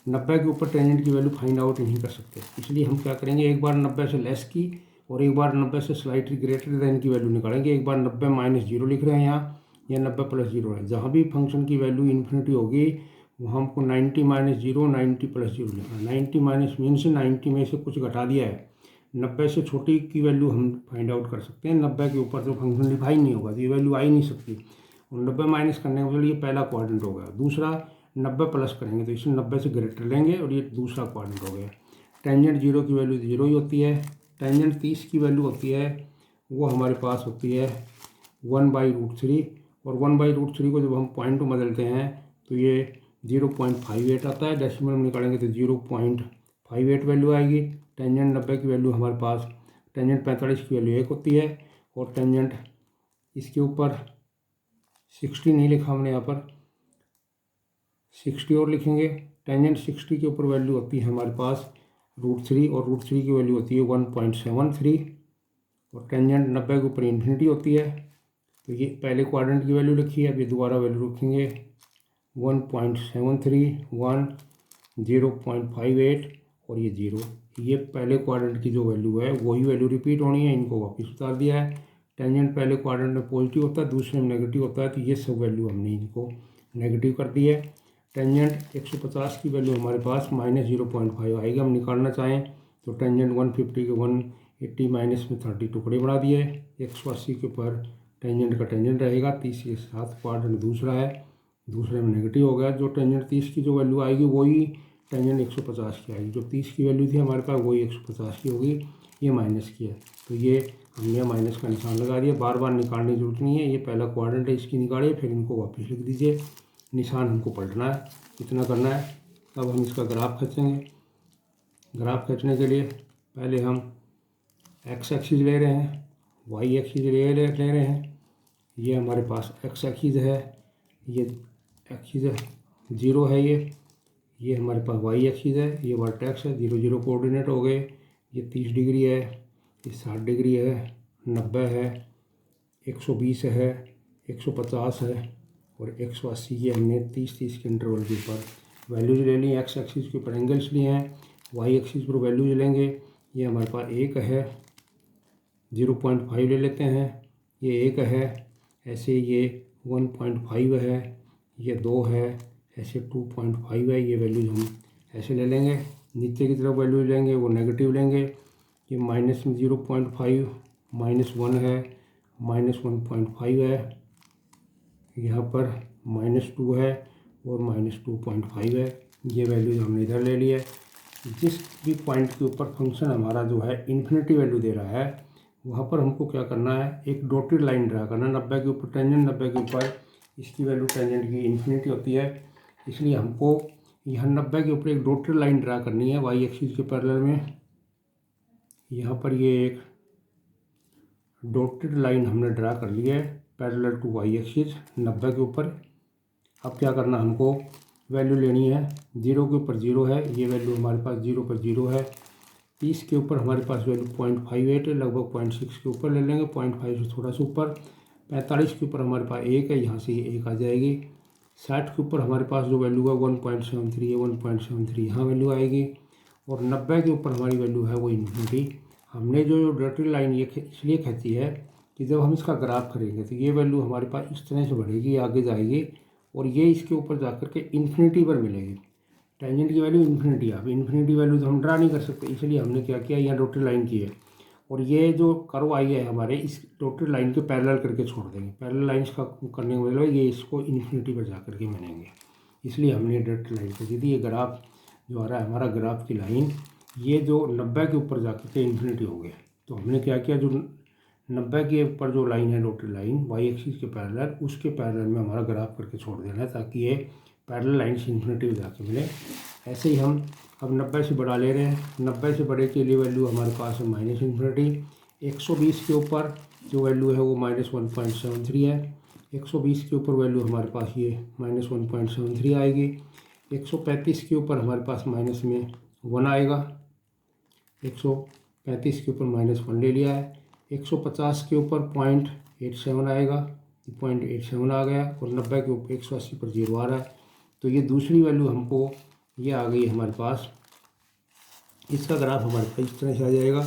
90 के ऊपर टेंजेंट की वैल्यू फाइंड आउट नहीं कर सकते। इसलिए हम क्या करेंगे, एक बार 90 से लेस की और एक बार 90 से स्लाइटली ग्रेटर देन की वैल्यू निकालेंगे। एक बार 90 माइनस 0 लिख रहे हैं यहाँ, या 90 प्लस 0 है। जहाँ भी फंक्शन की वैल्यू इन्फिनिटी होगी वहाँ हमको 90 माइनस 0, 90 प्लस 0 लिखना है। 90 माइनस मीन्स 90 में से कुछ घटा दिया है। 90 से छोटी की वैल्यू हम फाइंड आउट कर सकते हैं। 90 के ऊपर जो फंक्शन डिफाइन नहीं होगा तो ये वैल्यू आ ही नहीं सकती। और 90 माइनस करने के लिए पहला क्वाड्रेंट हो गया। दूसरा 90 प्लस करेंगे तो इसे 90 से ग्रेटर लेंगे और ये दूसरा क्वाड्रेंट हो गया। टेंजेंट 0 की वैल्यू 0 ही होती है। टेंजेंट 30 की वैल्यू होती है, वो हमारे पास होती है 1/√3। और 1/√3 को जब हम पॉइंट में बदलते हैं तो ये 0.58 आता है। डेसिमल में निकालेंगे तो 0.58 वैल्यू आएगी। टेंजेंट 90 की वैल्यू हमारे पास, टेंजेंट 45 की वैल्यू 1 होती है। और टेंजेंट इसके ऊपर 60 नहीं लिखा हमने, यहाँ पर 60 और लिखेंगे। टेंजेंट 60 के ऊपर वैल्यू होती है हमारे पास √3 और √3 की वैल्यू होती है 1.73। और टेंजेंट 90 के ऊपर इन्फिनिटी होती है। तो ये पहले क्वाड्रेंट की वैल्यू लिखी है, अभी दोबारा वैल्यू रखेंगे 1.73, 1, 0.58 और ये 0। ये पहले क्वाड्रेंट की जो वैल्यू है वही वैल्यू रिपीट होनी है, इनको वापस उतार दिया है। टेंजेंट पहले क्वाड्रेंट में पॉजिटिव होता है, दूसरे में नेगेटिव होता है, तो ये सब वैल्यू हमने इनको नेगेटिव कर दी है। टेंजेंट 150 की वैल्यू हमारे पास माइनस 0.5 आएगी। हम निकालना चाहें तो टेंजेंट 150 के 180 माइनस में 30 टुकड़े बना दिए। 180 के ऊपर टेंजेंट का टेंजेंट रहेगा, 30 के साथ क्वाड्रेंट दूसरा है, दूसरे में नेगेटिव हो गया। जो टेंजेंट 30 की जो वैल्यू आएगी वही टेंजेंट 150 की आएगी। जो 30 की वैल्यू थी हमारे पास वही 150 की होगी, ये माइनस की है। तो ये हमने माइनस का निशान लगा दिया। बार बार निकालने की जरूरत नहीं है। ये पहला क्वाड्रेंट है, इसकी निकालिए, फिर इनको वापस लिख दीजिए। निशान हमको पलटना है, इतना करना है। तब हम इसका ग्राफ खींचेंगे। ग्राफ खींचने के लिए पहले हम एक्स एक्सिस ले रहे हैं, वाई एक्सिस ले रहे हैं। ये हमारे पास एक्स एक्सिस है, ये एक्सिस 0 है, ये हमारे पास वाई एक्सिस है, ये वर्टेक्स है। 0, 0 कोऑर्डिनेट हो गए। ये 30 डिग्री है, ये 60 डिग्री है, 90 है, 120 है, 150 है और 180। ये हमने 30-30 के इंटरवल के ऊपर वैल्यूज ले ली। एक्स एक्सिस के ऊपर एंगल्स लिए हैं, वाई एक्सिस पर वैल्यूज लेंगे। ये हमारे पास 1 है, 0.5 ले लेते हैं, ये 1 है, ऐसे ये 1.5 है, ये 2 है, ऐसे 2.5 है। ये वैल्यूज हम ऐसे ले लेंगे। नीचे की तरफ वैल्यूज लेंगे वो नेगेटिव लेंगे। ये माइनस 0.5, -1 है, -1.5 है, यहाँ पर -2 है और -2.5 है। ये वैल्यूज हमने इधर ले ली है। जिस भी पॉइंट के ऊपर फंक्शन हमारा जो है इन्फिनिटी वैल्यू दे रहा है वहाँ पर हमको क्या करना है, एक डॉटेड लाइन ड्रा करना। 90 के ऊपर टेंजेंट, 90 के ऊपर इसकी वैल्यू टेंजेंट की इन्फिनिटी होती है, इसलिए हमको यहाँ 90 के ऊपर एक डॉटेड लाइन ड्रा करनी है वाई एक्सिस के पैरेलल में। यहाँ पर ये एक डॉटेड लाइन हमने ड्रा कर ली है पैरेलल टू वाई एक्सिस 90 के ऊपर। अब क्या करना, हमको वैल्यू लेनी है। 0 के ऊपर 0 है, ये वैल्यू हमारे पास 0 पर 0 है। 30 के ऊपर हमारे पास वैल्यू 0.58 है, लगभग 0.6 के ऊपर ले लेंगे, 0.5 से थोड़ा सा ऊपर। 45 के ऊपर हमारे पास 1 है, यहाँ से ये 1 आ जाएगी। 60 के ऊपर हमारे पास जो वैल्यू है 1.73 है, 1.73 यहाँ वैल्यू आएगी। और 90 के ऊपर हमारी वैल्यू है वो इन्फिनिटी। हमने जो डॉटेड लाइन ये इसलिए खींची है कि जब हम इसका ग्राफ करेंगे तो ये वैल्यू हमारे पास इस तरह से बढ़ेगी, आगे जाएगी और ये इसके ऊपर जाकर के इन्फिनिटी पर मिलेगी। टेंजेंट की वैल्यू इन्फिनिटी। अब इन्फिनिटी वैल्यू तो हम ड्रा नहीं कर सकते, इसलिए हमने क्या किया, यहाँ डॉटेड लाइन की है और ये जो कर्व आई है हमारे इस डॉटेड लाइन के पैरेलल करके छोड़ देंगे। पैरेलल लाइन्स का करने का मतलब ये इसको इन्फिनिटी पर जा करके मिलेंगे, इसलिए हमने डॉटेड लाइन को दी थी। ये ग्राफ जो आ रहा है हमारा ग्राफ की लाइन, ये जो 90 के ऊपर जाकर के इन्फिनिटी हो गया, तो हमने क्या किया, जो 90 के ऊपर जो लाइन है डॉटेड लाइन वाई एक्सिस के पैरेलल, उसके पैरेलल में हमारा ग्राफ करके छोड़ देना है ताकि ये पैरेलल लाइन से इन्फिनिटी में जाके मिले। ऐसे ही हम अब 90 से बढ़ा ले रहे हैं। 90 से बड़े के लिए वैल्यू हमारे पास है माइनस इन्फिनिटी। 120 के ऊपर जो वैल्यू है वो -1.73 है। 120 के ऊपर वैल्यू हमारे पास ये -1.73 आएगी। 135 के ऊपर हमारे पास माइनस में 1 आएगा। 135 के ऊपर -1 ले लिया है। 150 के ऊपर 0.87 आएगा, 0.87 आ गया। और 90 के ऊपर 180 पर 0 आ रहा है, तो ये दूसरी वैल्यू हमको ये आ गई हमारे पास। इसका ग्राफ हमारे पास इस तरह से आ जाएगा।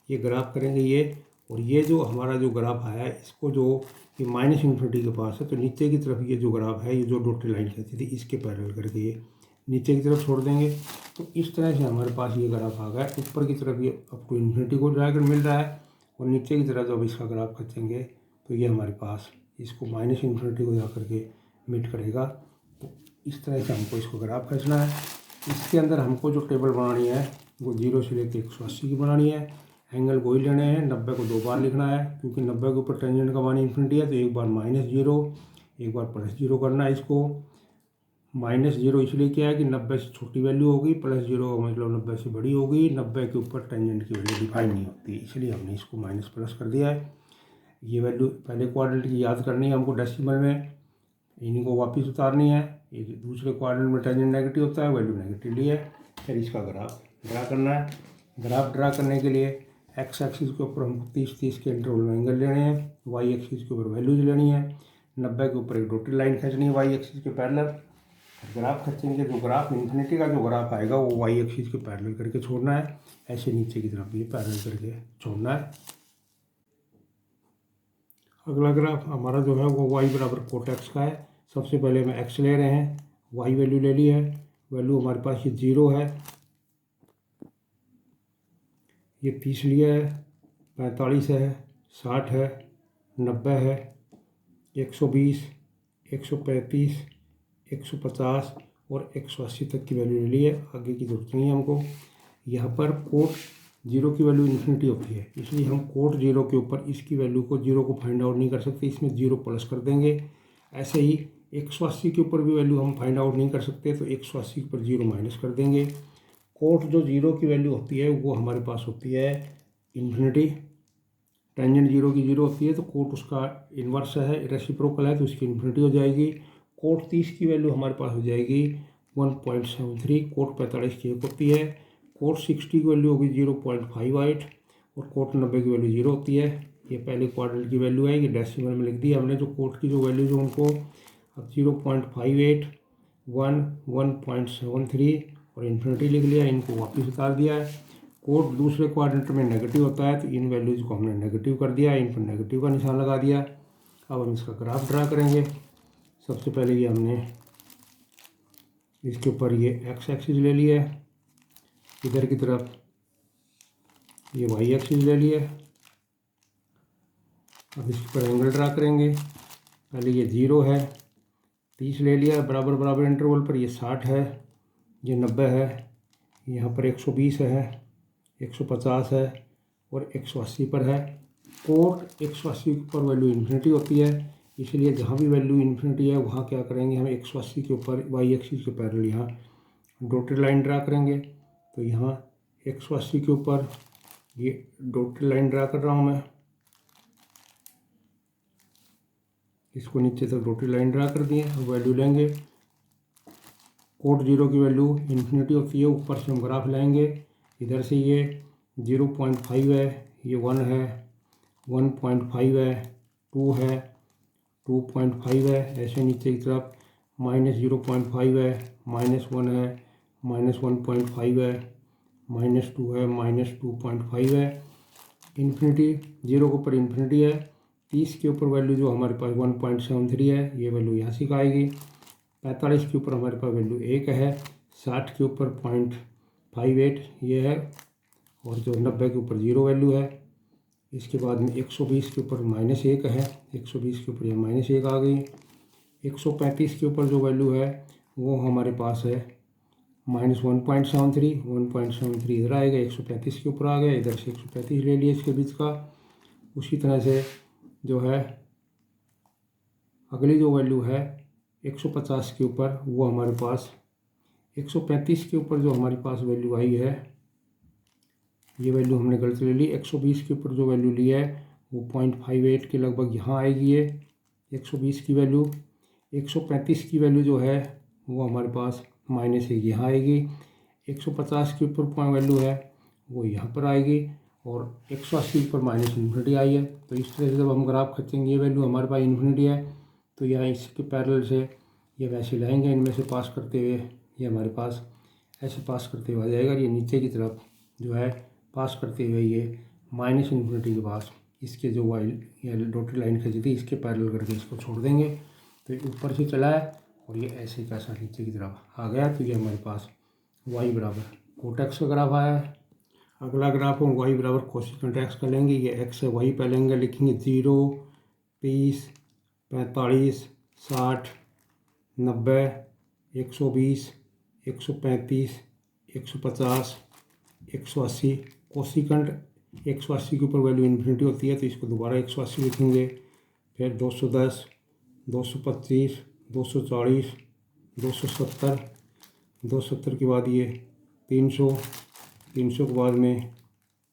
ये ग्राफ करेंगे ये, और ये जो हमारा जो ग्राफ आया है इसको जो ये माइनस इन्फिनिटी के पास है, तो नीचे की तरफ ये जो ग्राफ है, ये जो डॉटेड लाइन कहती थी इसके पैरेलल करके ये नीचे की तरफ छोड़ देंगे। तो इस तरह से हमारे पास ये ग्राफ आ गया। ऊपर की तरफ ये अप टू इन्फिनिटी को जाकर मिल रहा है और नीचे की तरफ जब इसका ग्राफ खींचेंगे तो ये हमारे पास इसको माइनस इन्फिनिटी को जा करके मीट करेगा। तो इस तरह से हमको इसको ग्राफ खींचना है। इसके अंदर हमको जो टेबल बनानी है वो 0 से लेकर 180 की बनानी है। एंगल वही लेने हैं। 90 को 2 बार लिखना है क्योंकि 90 के ऊपर टेंजेंट का मान इन्फिनिटी है, तो एक बार -0 एक बार +0 करना है। इसको -0 इसलिए किया है कि 90 से छोटी वैल्यू होगी, +0 मतलब 90 से बड़ी होगी। 90 के ऊपर टेंजेंट की वैल्यू डिफाइन नहीं होती, इसलिए हमने इसको माइनस प्लस कर दिया है। ये वैल्यू पहले क्वाड्रेंट की याद करनी है हमको डेसिमल में, इन्हीं को वापस उतारनी है। ये दूसरे क्वाड्रेंट में टेंजेंट नेगेटिव होता है, वैल्यू नेगेटिव ली है। फिर इसका ग्राफ ड्रा करना है। ग्राफ ड्रा करने के लिए एक्स एक्सिस के ऊपर हमको 30-30 के इंटरवल में एंगल लेने हैं, वाई एक्सिस के ऊपर वैल्यूज लेनी है। 90 के ऊपर एक डॉटेड लाइन खींचनी है वाई एक्सिस के पैरेलल। ग्राफ खींचेंगे, जो ग्राफ इन्फिनिटी का जो ग्राफ आएगा वो वाई एक्सिस के पैरेलल करके छोड़ना है। ऐसे नीचे की तरफ भी पैरेलल करके छोड़ना है। अगला ग्राफ हमारा जो है वो वाई बराबर कोट एक्स का है। सबसे पहले हम एक्स ले रहे हैं, वाई वैल्यू ले ली है। वैल्यू हमारे पास ये 0 है, ये 30 लिया है, 45 है, 60 है, 90 है, 120, 135, 150 और 180 तक की वैल्यू ले ली है। आगे की जरूरत नहीं है हमको। यहाँ पर कोट 0 की वैल्यू इन्फिनिटी होती है, इसलिए हम कोट 0 के ऊपर इसकी वैल्यू को 0 को फाइंड आउट नहीं कर सकते, इसमें 0 प्लस कर देंगे। ऐसे ही 180 के ऊपर भी वैल्यू हम फाइंड आउट नहीं कर सकते, तो 180 पर 0 माइनस कर देंगे। कोट जो 0 की वैल्यू होती है वो हमारे पास होती है इन्फिनिटी। टेंजेंट 0 की 0 होती है, तो कोट उसका इन्वर्स है, रेसिप्रोकल है, तो उसकी इन्फिनिटी हो जाएगी। कोट 30 की वैल्यू हमारे पास हो जाएगी 1.73। कोट 45 की 1 होती है। कोट 60 की वैल्यू होगी 0.58 और कोट 90 की वैल्यू 0 होती है। ये पहले क्वाड्रेंट की वैल्यू है, ये डेसिमल में लिख दी हमने। जो कोट की जो वैल्यू जो उनको अब 0.58, 1, 1.73 और इन्फिनिटी लिख लिया, इनको वापस उतार दिया है। कोट दूसरे क्वाड्रेंट में नेगेटिव होता है, तो इन वैल्यूज़ को हमने नेगेटिव कर दिया, इन पर नेगेटिव का निशान लगा दिया। अब हम इसका ग्राफ ड्रा करेंगे। सबसे पहले ये हमने इसके ऊपर ये एक्स एक्सिस ले लिया है, इधर की तरफ ये वाई एक्सिस ले लिया। अब इसके ऊपर एंगल ड्रा करेंगे। पहले ये 0 है, 30 ले लिया बराबर बराबर इंटरवल पर, ये 60 है, ये 90 है, यहाँ पर 120 है, 150 है और 180 पर है। कोट 180 पर वैल्यू इन्फिनिटी होती है, इसलिए जहाँ भी वैल्यू इन्फिनिटी है वहाँ क्या करेंगे, हम 180 के ऊपर वाई एक्सिस के पैरेलल यहाँ डॉटेड लाइन ड्रा करेंगे। तो यहाँ 180 के ऊपर ये डॉटेड लाइन ड्रा कर रहा हूँ मैं, इसको नीचे तक डॉटेड लाइन ड्रा कर दिए। अब वैल्यू लेंगे। कोट 0 की वैल्यू इन्फिनिटी होती है, ऊपर से हम ग्राफ लाएंगे। इधर से ये 0.5 है, ये 1 है, 1.5 है, 2 है, 2.5 है, ऐसे नीचे की तरफ -0.5 है, -1 है, -1.5 है, -2 है, -2.5 है। इन्फिनिटी 0 के ऊपर इन्फिनिटी है। 30 के ऊपर वैल्यू जो हमारे पास 1.73 है, ये वैल्यू यहाँ से आएगी। 45 के ऊपर हमारे पास वैल्यू 1 है। 60 के ऊपर 0.58 ये है, और जो 90 के ऊपर 0 वैल्यू है। इसके बाद में 120 के ऊपर -1 है, 120 के ऊपर यह -1 आ गई। 135 के ऊपर जो वैल्यू है वो हमारे पास है -1.73, 1.73 इधर आएगा, 135 के ऊपर आ गया, इधर से 135 ले लिया इसके बीच का। उसी तरह से जो है अगली जो वैल्यू है 150 के ऊपर, वो हमारे पास 135 के ऊपर जो हमारे पास वैल्यू आई है, ये वैल्यू हमने गलत ले ली। 120 के ऊपर जो वैल्यू ली है वो 0.58 के लगभग यहाँ आएगी ये 120 की वैल्यू। 135 की वैल्यू जो है वो हमारे पास -1 यहाँ आएगी। 150 के ऊपर पॉइंट वैल्यू है वो यहाँ पर आएगी, और 180 पर -इन्फिनिटी आई है। तो इस तरह से जब हम ग्राफ खींचेंगे, ये वैल्यू हमारे पास इन्फिनिटी है, तो यहाँ इसके पैरेलल से ये वैसे लाएंगे, इनमें से पास करते हुए ये हमारे पास ऐसे पास करते हुए आ जाएगा। ये नीचे की तरफ जो है पास करते हुए ये -इन्फिनिटी के पास इसके जो डॉटेड लाइन खींची थी, इसके पैरेलल करके इसको छोड़ देंगे। तो ये ऊपर से चला है और ये ऐसे कैसा नीचे की तरफ आ गया। तो ये हमारे पास y बराबर कोट x का ग्राफ आया है। अगला ग्राफ हम y बराबर कोसिकेंट x का लेंगे। ये x है, y पहले लेंगे, लिखेंगे 0, 30, 45, 60, 90, 120, 135, 150, 180। कोसिकेंट 180 के ऊपर वैल्यू इन्फिनिटी होती है, तो इसको दोबारा 180 लिखेंगे। फिर 210, 225, 240, 270, 270 के बाद ये 300, 300 के बाद में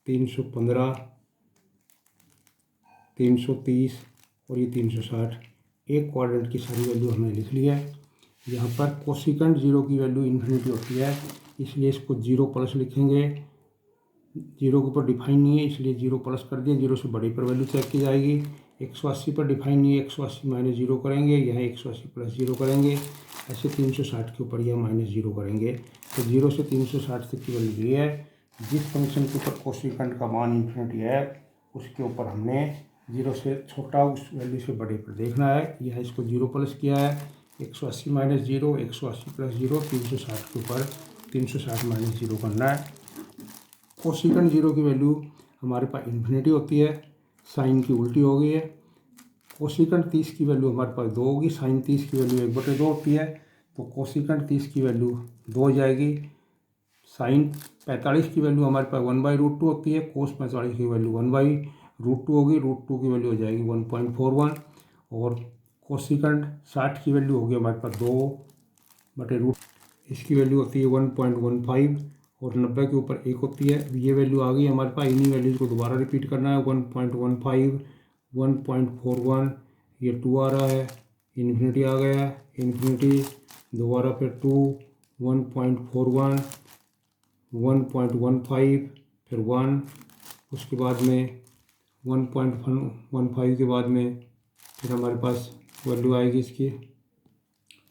315, 330 और ये 360। एक क्वाड्रेंट की सारी वैल्यू हमने लिख ली है। यहाँ पर कोसिकेंट 0 की वैल्यू इन्फिनिटी होती है, इसलिए इसको 0 प्लस लिखेंगे। 0 के ऊपर डिफाइन नहीं है, इसलिए 0 प्लस कर दिया। 0 से बड़े पर वैल्यू चेक की जाएगी। 180 पर डिफाइन नहीं है, 180 -0 करेंगे, यहाँ 180 + 0 करेंगे। ऐसे 360 के ऊपर यह -0 करेंगे। तो 0 से 360 तक की वैल्यू ये है। जिस फंक्शन के ऊपर कोसिकेंट का मान इन्फिनिटी है, उसके ऊपर हमने 0 से छोटा उस वैल्यू से बड़े पर देखना है। यह इसको 0 प्लस किया है। 180 - 0, 180 + 0, 360 के ऊपर 360 - 0 करना है। कोसिकेंट 0 की वैल्यू हमारे पास इन्फिनिटी होती है, साइन की उल्टी हो गई है। कोसिकेंट 30 की वैल्यू हमारे पास 2 होगी, साइन 30 की वैल्यू 1/2 होती है, तो कोसिकेंट 30 की वैल्यू 2 हो जाएगी। साइन 45 की वैल्यू हमारे पास 1/√2 होती है, कोस 45 की वैल्यू 1/√2 होगी। √2 की वैल्यू हो जाएगी 1.41, और कोसिकेंट 60 की वैल्यू होगी हमारे पास 2/√, इसकी वैल्यू होती है 1.15, और 90 के ऊपर 1 होती है। ये वैल्यू आ गई हमारे पास। इन्हीं वैल्यूज़ को दोबारा रिपीट करना है। 1.15, 1.41, ये 2 आ रहा है, इन्फिनिटी आ गया है, इन्फिनिटी दोबारा फिर 2, 1.41, 1.15, फिर 1, उसके बाद में 1.15 के बाद में फिर हमारे पास वैल्यू आएगी इसकी,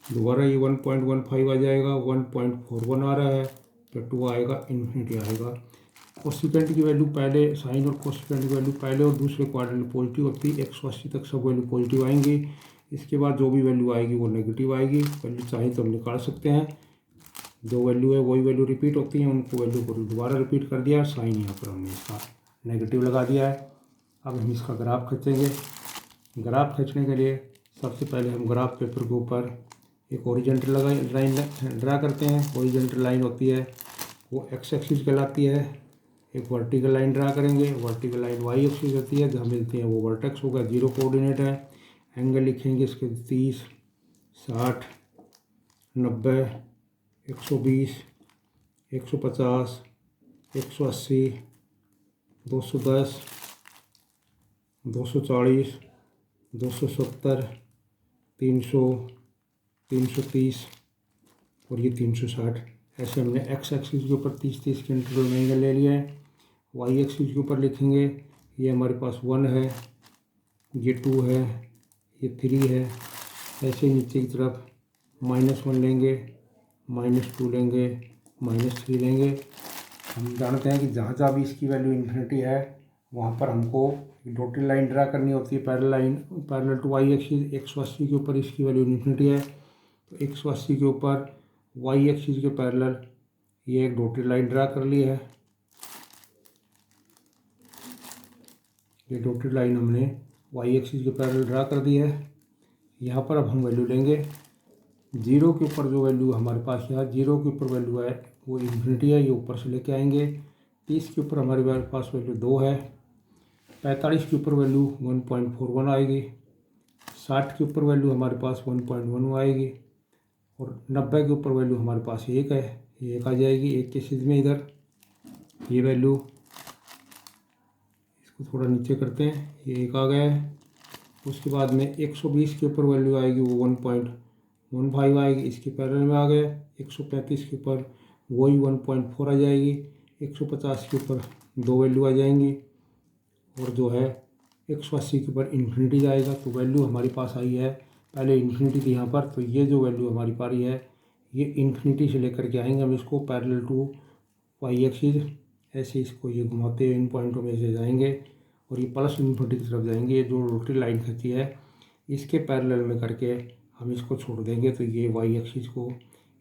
दोबारा ये 1.15 आ जाएगा, 1.41 आ रहा है, फिर 2 आएगा, इन्फिनिटी आएगा। कोसिकेंट की वैल्यू पहले, साइन और कोसिकेंट की वैल्यू पहले और दूसरे क्वाड्रेंट में पॉजिटिव होती है। 180 तक सब वैल्यू पॉजिटिव आएंगी। इसके बाद जो भी वैल्यू आएगी वो नेगेटिव आएगी। वैल्यू चाहे तो हम निकाल सकते हैं। जो वैल्यू है वही वैल्यू रिपीट होती है, उनको वैल्यू को दोबारा रिपीट कर दिया। साइन यहाँ पर हमने इसका नेगेटिव लगा दिया है। अब हम इसका ग्राफ खींचेंगे। ग्राफ खींचने के लिए सबसे पहले हम ग्राफ पेपर के ऊपर एक ओरिजेंटल लाइन ड्रा करते हैं। ओरिजेंटल लाइन होती है वो एक्स एक्सिस कहलाती है। एक वर्टिकल लाइन ड्रा करेंगे, वर्टिकल लाइन वाई एक्सिस होती है, जहाँ मिलती है वो वर्टेक्स होगा, 0 कोऑर्डिनेट है। एंगल लिखेंगे इसके 30, 60, 90, 120, 150, 180, 210, 240, 270, 300, 330 और ये 360। ऐसे हमने एक्स एक्सिस के ऊपर 30-30 के इंटरवल में एंगल ले लिया है। वाई एक्सिस के ऊपर लिखेंगे, ये हमारे पास 1 है, ये 2 है, ये 3 है। ऐसे नीचे की तरफ -1 लेंगे, -2 लेंगे, -3 लेंगे। हम जानते हैं कि जहाँ जहाँ भी इसकी वैल्यू इन्फिनिटी है वहाँ पर हमको डॉटेड लाइन ड्रा करनी होती है, पैरेलल टू वाई एक्सिस। 180 के ऊपर इसकी वैल्यू इन्फिनिटी है, तो 180 के ऊपर वाई एक्सिस के पैरेलल ये एक डॉटेड लाइन ड्रा कर ली है। ये डॉटेड लाइन हमने वाई एक्सिस के पैरेलल ड्रा कर दी है। यहाँ पर अब हम वैल्यू लेंगे 0 के ऊपर जो वैल्यू हमारे पास यहाँ 0 के ऊपर वैल्यू है वो इन्फिनिटी है, ये ऊपर से लेके आएंगे। 30 के ऊपर हमारे पास वैल्यू 2 है। 45 के ऊपर वैल्यू 1.41 आएगी। 60 के ऊपर वैल्यू हमारे पास 1.1 आएगी और 90 के ऊपर वैल्यू हमारे पास 1 है, ये 1 आ जाएगी। 1 के सीध में इधर ये वैल्यू, इसको थोड़ा नीचे करते हैं, ये 1 आ गया है। उसके बाद में 120 के ऊपर वैल्यू आएगी वो 1.15 आएगी, इसके पैरेलल में आ गया। 135 के ऊपर वही 1.4 आ जाएगी। 150 के ऊपर 2 वैल्यू आ जाएंगी और जो है 180 के ऊपर इन्फिनिटी जाएगा। तो वैल्यू हमारी पास आई है, पहले इन्फिनिटी थी यहाँ पर, तो ये जो वैल्यू हमारी पा रही है ये इन्फिनिटी से लेकर के आएंगे हम इसको पैरेलल टू वाई एक्सिस। ऐसे इसको ये घुमाते हुए इन पॉइंटों में से जाएंगे और ये प्लस इन्फिनिटी की तरफ जाएंगे। ये जो रोटी लाइन खींची है इसके पैरेलल में करके हम इसको छोड़ देंगे, तो ये वाई एक्सिस को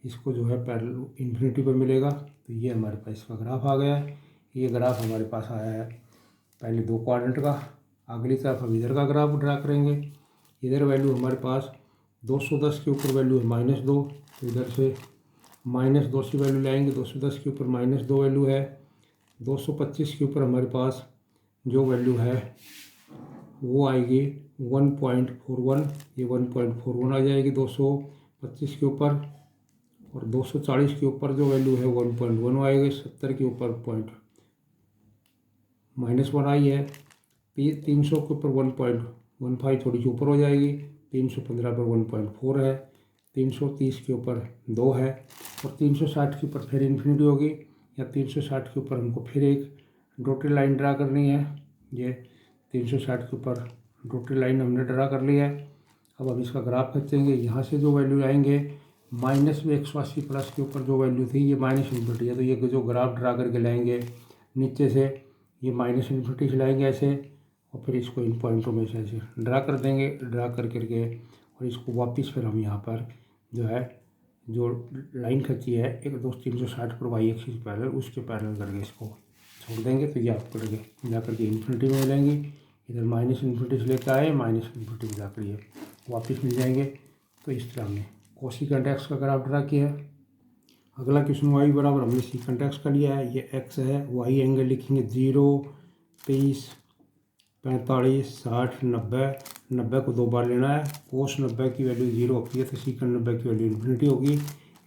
इसको जो है पैरेलल इन्फिनिटी पर मिलेगा। तो ये हमारे पास इसका ग्राफ आ गया है। ये ग्राफ हमारे पास आया है पहले 2 क्वाड्रेंट का। अगली तरफ हम इधर का ग्राफ ड्रा करेंगे। इधर वैल्यू हमारे पास 210 के ऊपर वैल्यू है -2, तो इधर से -2 से वैल्यू लाएंगे। 210 के ऊपर -2 वैल्यू है। 225 के ऊपर हमारे पास जो वैल्यू है वो आएगी 1.41, ये 1.41 आ जाएगी 225 के ऊपर। और 240 के ऊपर जो वैल्यू है 1.1 आएगी। 70 के ऊपर -1 आई है। 300 के ऊपर 1.15 थोड़ी सी ऊपर हो जाएगी। 315 पर 1.4 है। 330 के ऊपर 2 है और 360 के ऊपर फिर इन्फिनिटी होगी, या 360 के ऊपर हमको फिर एक डॉटेड लाइन ड्रा करनी है। ये 360 के ऊपर डॉटेड लाइन हमने ड्रा कर ली है। अब हम इसका ग्राफ खींचेंगे। यहाँ से जो वैल्यू आएंगे माइनस में 180 प्लस के ऊपर जो वैल्यू थी ये माइनस इन्फिनिटी है, तो ये जो ग्राफ ड्रा करके लाएंगे नीचे से ये माइनस इन्फिनिटी से लाएंगे ऐसे, और फिर इसको इन पॉइंटों में से ऐसे ड्रा कर देंगे। ड्रा कर करके और इसको वापस फिर हम यहाँ पर जो है जो लाइन खींची है 360 पर वाई एक्सिस पैरेलल, उसके पैरेलल करके इसको छोड़ देंगे। तो ये आपको जा करके इन्फिनिटी में मिलेंगी। इधर माइनस इन्फिनिटी से लेकर आए, माइनस इन्फिनिटी में जाकर ये वापस मिल जाएंगे। तो इस तरह हमने कोसिकेंट एक्स का ग्राफ ड्रा किया है। अगला क्वेश्चन वाई बराबर हमने सीकेंट एक्स का लिया है। ये एक्स है, वाई एंगल लिखेंगे 0, 30, 45, 60, 90। 90 को 2 बार लेना है। कोस 90 की वैल्यू 0 होती है, तो सीकेंट 90 की वैल्यू इन्फिनिटी होगी।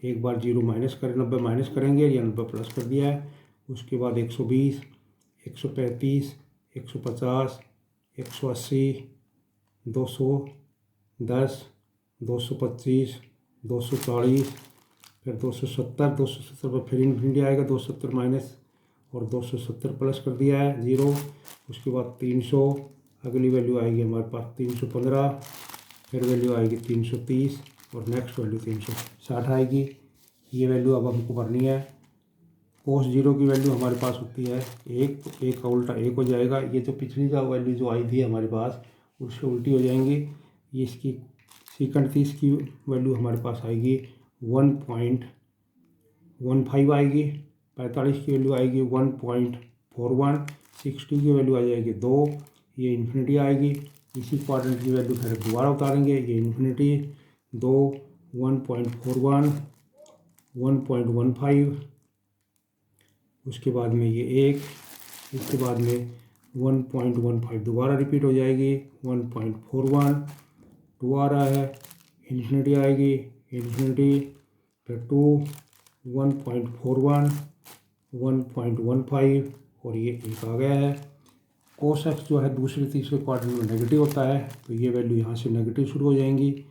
एक बार 0 माइनस करें, 90 माइनस करेंगे, या 90 प्लस कर दिया है। उसके बाद 120, 135, 150, 180, 210, 225, 240, फिर 270। 270 पर फिर इन्फिनिटी आएगा। 270 माइनस और 270 प्लस कर दिया है 0। उसके बाद 300, अगली वैल्यू आएगी हमारे पास 315, फिर वैल्यू आएगी 330 और नेक्स्ट वैल्यू 360 आएगी। ये वैल्यू अब हमको भरनी है। कोस 0 की वैल्यू हमारे पास होती है 1, तो 1 का उल्टा 1 हो जाएगा। ये जो पिछली का वैल्यू जो आई थी हमारे पास उससे उल्टी हो जाएंगी। ये इसकी सीकेंट 30 की वैल्यू हमारे पास आएगी 1.15 आएगी। 45 की वैल्यू आएगी 1.41। 60 की वैल्यू आ जाएगी 2, ये इन्फिनिटी आएगी। इसी क्वाड्रेंट की वैल्यू फिर दोबारा उतारेंगे, ये इन्फिनिटी 2, 1.41, 1.15, उसके बाद में ये 1, इसके बाद में 1.15 दोबारा रिपीट हो जाएगी। 1.41, 2 आ रहा है, इन्फिनिटी आएगी, इन्फिनिटी, फिर 2, 1.41, 1.15 और ये 1 आ गया है। कोस एक्स जो है दूसरे तीसरे क्वाड्रेंट में नेगेटिव होता है, तो ये वैल्यू यहाँ से नेगेटिव शुरू हो जाएंगी।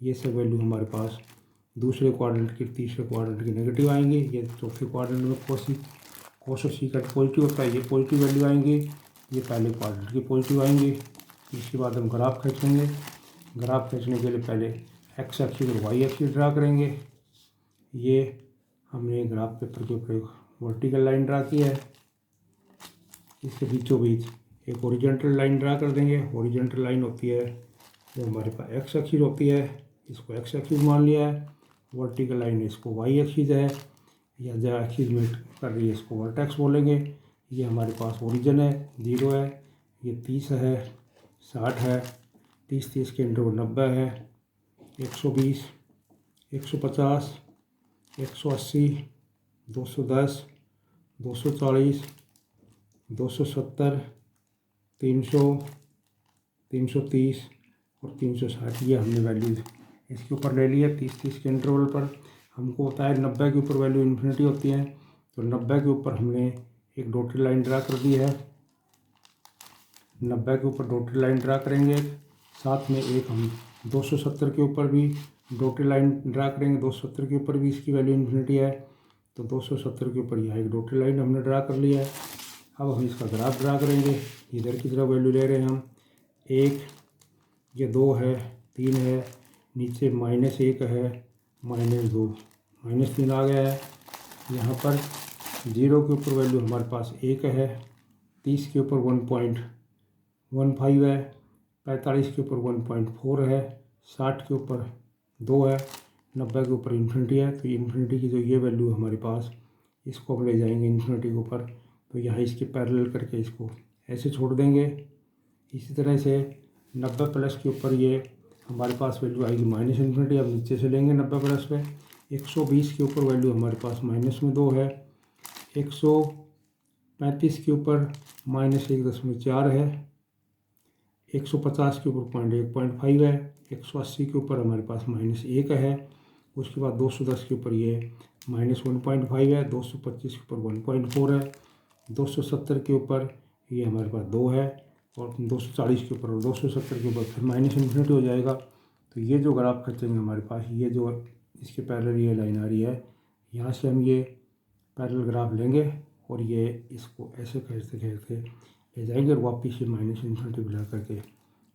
ये सब वैल्यू हमारे पास दूसरे क्वाड्रेंट की तीसरे क्वाड्रेंट की नेगेटिव आएंगी। ये चौथे क्वाड्रेंट में कोस और सीकेंट पॉजिटिव होता है, ये पॉजिटिव वैल्यू आएंगी। ये पहले क्वाड्रेंट की पॉजिटिव आएंगी। इसके बाद हम ग्राफ खींचेंगे। ग्राफ खींचने के लिए पहले एक्स एक्सिस और वाई एक्सिस ड्रा करेंगे। ये हमने ग्राफ पेपर के ऊपर वर्टिकल लाइन ड्रा की है, इसके बीचों बीच एक हॉरिजॉन्टल लाइन ड्रा कर देंगे। हॉरिजॉन्टल लाइन होती है जो हमारे पास एक्स एक्सिस होती है, इसको एक्स एक्सिस मान लिया है। वर्टिकल लाइन इसको वाई एक्सिस है, या जो एक्सिस में कर रही है इसको वर्टेक्स बोलेंगे। ये हमारे पास ओरिजिन है 0 है, ये 30 है, 60 है, 30 के इंटरवल 90 है, 120, 150, 180, 210, 240, 270, 300, 330 और 360। ये हमने वैल्यूज इसके ऊपर ले लिया। 30 के इंटरवल पर हमको होता है 90 के ऊपर वैल्यू इन्फिनिटी होती है, तो 90 के ऊपर हमने एक डॉटेड लाइन ड्रा कर दी है। 90 के ऊपर डॉटेड लाइन ड्रा करेंगे, साथ में एक हम 270 के ऊपर भी डॉटेड लाइन ड्रा करेंगे। 270 के ऊपर भी इसकी वैल्यू इन्फिनिटी है, तो 270 के ऊपर यहाँ एक डॉटेड लाइन हमने ड्रा कर लिया है। अब हम इसका ग्राफ ड्रा करेंगे। इधर की तरफ वैल्यू ले रहे हैं हम 1, ये 2 है, 3 है, नीचे -1 है, -2, -3 आ गया है। यहाँ पर 0 के ऊपर वैल्यू हमारे पास 1 है, 30 के ऊपर 1.15 है, 45 के ऊपर 1.4 है, 60 के ऊपर 2 है, 90 के ऊपर इन्फिनिटी है। तो इन्फिनिटी की जो ये वैल्यू हमारे पास, इसको हम ले जाएंगे इन्फिनिटी के ऊपर, तो यहाँ इसके पैरेलल करके इसको ऐसे छोड़ देंगे। इसी तरह से 90 प्लस के ऊपर ये हमारे पास वैल्यू आएगी -इन्फिनिटी। अब नीचे से लेंगे 90 प्लस पे। 120 के ऊपर वैल्यू हमारे पास -2 है, 135 के ऊपर -1.4 है, 150 के ऊपर 1.5 है, 180 के ऊपर हमारे पास -1 है। उसके बाद 210 के ऊपर ये -1.5 है, 225 के ऊपर 1.4 है, 270 के ऊपर ये हमारे पास 2 है, और 240 के ऊपर और 270 के ऊपर फिर -इन्फिनिटी हो जाएगा। तो ये जो ग्राफ खींचेंगे हमारे पास, ये जो इसके पैरेलल ये लाइन आ रही है, यहाँ से हम ये पैरेलल ग्राफ लेंगे और ये इसको ऐसे खींचते खींचते ले जाएंगे और वापस ये -इन्फिनिटी बुला करके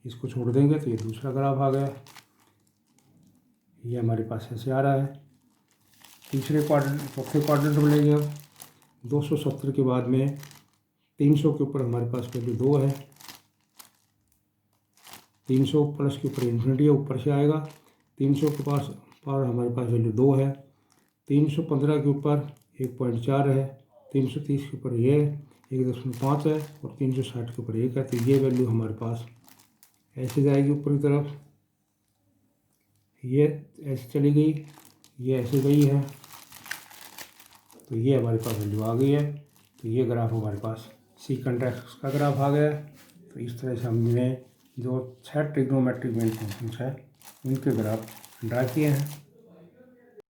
इसको छोड़ देंगे। तो ये दूसरा ग्राफ आ गया, ये हमारे पास ऐसे आ रहा है। तीसरे क्वाड्रेंट, चौथे क्वाड्रेंट में लेंगे अब 270 के बाद में 300 के ऊपर हमारे पास वैल्यू 2 है, 300 प्लस के ऊपर इन्फिनिटी है, ऊपर से आएगा। 300 के पास पर हमारे पास वैल्यू 2 है, 315 के ऊपर 1.4 है, 330 के ऊपर ये 1.5 है, और 360 के ऊपर 1 है। तो ये वैल्यू हमारे पास ऐसे जाएगी ऊपर की तरफ, ये ऐसे चली गई, ये ऐसे गई है, तो ये हमारे पास वैल्यू आ गई है। तो ये ग्राफ हमारे पास सीकेंट एक्स का ग्राफ आ गया है। तो इस तरह से हमने जो 6 ट्रिग्नोमेट्रिक मेन फंक्शंस है उनके ग्राफ ड्रा किए हैं।